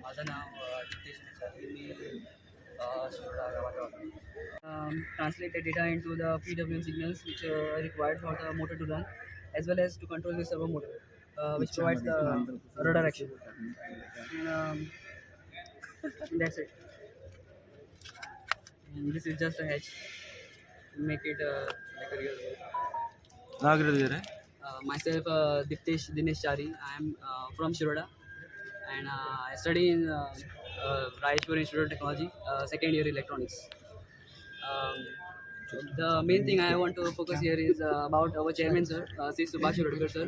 माझं नाव नितेश चारी. मी शिरोडा गावात राहतो. Translate the data into the PWM signals which are required for the motor to run, as well as to control the servo motor, which provides the rudder action. And that's it. And this is just a hatch. Make it like a real world. Myself, Diptesh Dinesh Chari. I am from Shiroda, and I study in Rajeshwar Institute of Technology, second year electronics. Um, the main thing I want to focus here is about our chairman, sir, Sri Subhash Rodkar, sir,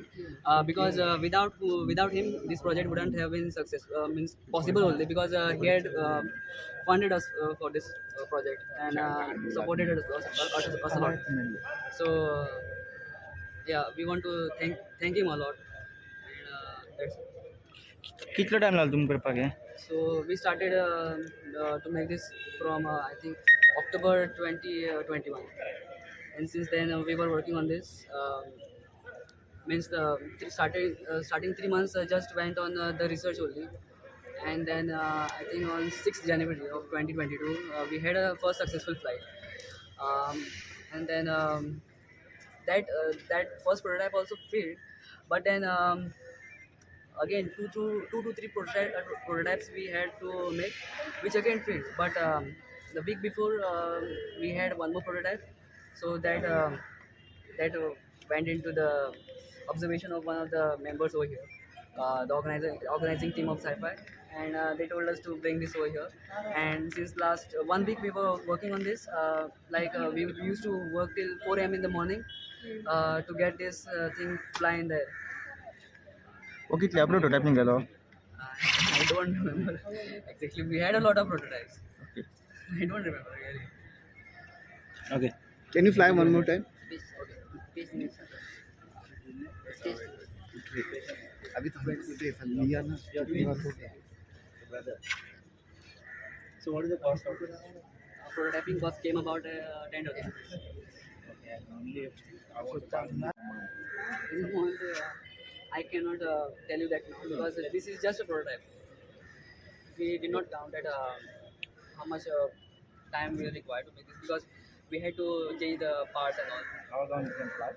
because without him, this project wouldn't have been means possible only because he had funded us for this project and supported us a lot. So yeah, we want to thank him a lot. And that's it. कितना time लागला तुम्ही करपाक हे? So we started to make this from I think October 2021, and since then we were working on this. Means starting 3 months just went on the research only, and then I think on 6th January of 2022 we had a first successful flight, and then that first prototype also failed, but then again two to three prototypes we had to make, which again failed. But the week before we had one more prototype, so that went into the observation of one of the members over here, the organizing team of sci-fi, and they told us to bring this over here. And since last 1 week we were working on this, we used to work till 4 a.m. in the morning to get this thing flying there. वो कितले prototype निघालो? I don't remember exactly. We had a lot of prototypes. Okay. I don't remember really. Okay. Can you fly one more time? अभी तो लिया ना. So what is the cost of it? Prototyping cost came about 10,000. I cannot tell you that now because this is just a prototype. We did not count at how much time we required to make this because we had to change the parts and all. How long you can fly?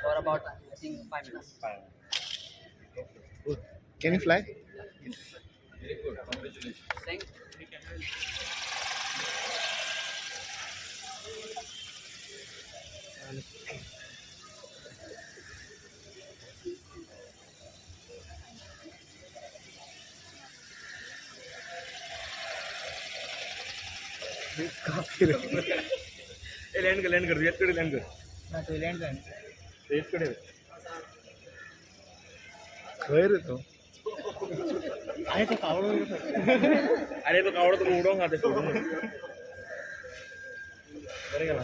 For about I think 5 minutes. Can you fly? Very good. Congratulations. Thank you. Land कर दिया कडे land कर ना तो land कर तेज कडे खैर रे तो. अरे तो कावड़ तो उडोंग आते सोडून बरे गेला